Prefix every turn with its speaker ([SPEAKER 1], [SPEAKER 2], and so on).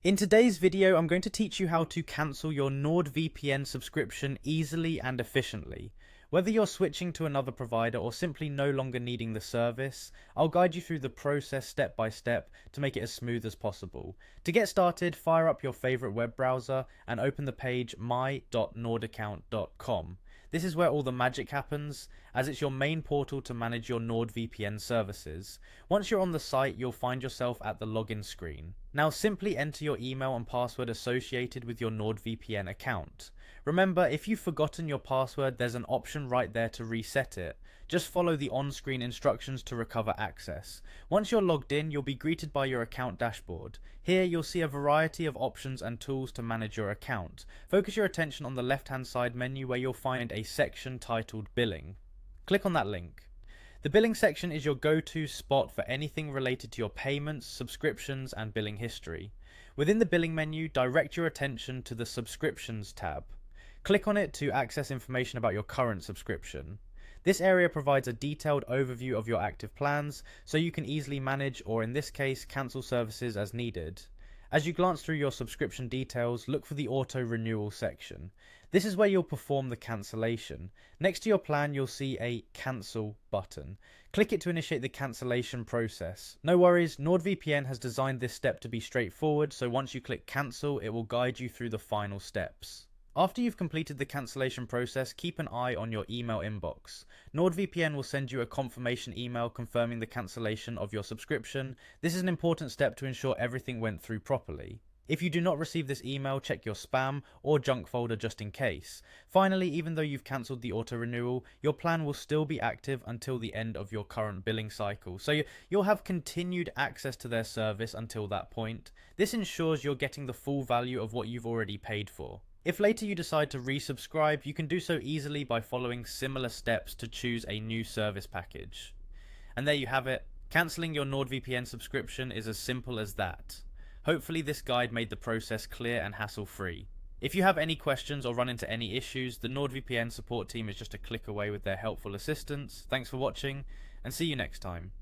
[SPEAKER 1] In today's video, I'm going to teach you how to cancel your NordVPN subscription easily and efficiently. Whether you're switching to another provider or simply no longer needing the service, I'll guide you through the process step by step to make it as smooth as possible. To get started, fire up your favorite web browser and open the page my.nordaccount.com. This is where all the magic happens, as it's your main portal to manage your NordVPN services. Once you're on the site, you'll find yourself at the login screen. Now simply enter your email and password associated with your NordVPN account. Remember, if you've forgotten your password, there's an option right there to reset it. Just follow the on-screen instructions to recover access. Once you're logged in, you'll be greeted by your account dashboard. Here you'll see a variety of options and tools to manage your account. Focus your attention on the left-hand side menu where you'll find a section titled Billing. Click on that link. The billing section is your go-to spot for anything related to your payments, subscriptions, and billing history. Within the billing menu, direct your attention to the Subscriptions tab. Click on it to access information about your current subscription. This area provides a detailed overview of your active plans, so you can easily manage, or in this case, cancel services as needed. As you glance through your subscription details, look for the auto renewal section. This is where you'll perform the cancellation. Next to your plan, you'll see a cancel button. Click it to initiate the cancellation process. No worries, NordVPN has designed this step to be straightforward, so once you click cancel, it will guide you through the final steps. After you've completed the cancellation process, keep an eye on your email inbox. NordVPN will send you a confirmation email confirming the cancellation of your subscription. This is an important step to ensure everything went through properly. If you do not receive this email, check your spam or junk folder just in case. Finally, even though you've cancelled the auto renewal, your plan will still be active until the end of your current billing cycle. So you'll have continued access to their service until that point. This ensures you're getting the full value of what you've already paid for. If later you decide to resubscribe, you can do so easily by following similar steps to choose a new service package. And there you have it. Cancelling your NordVPN subscription is as simple as that. Hopefully this guide made the process clear and hassle-free. If you have any questions or run into any issues, the NordVPN support team is just a click away with their helpful assistance. Thanks for watching, and see you next time.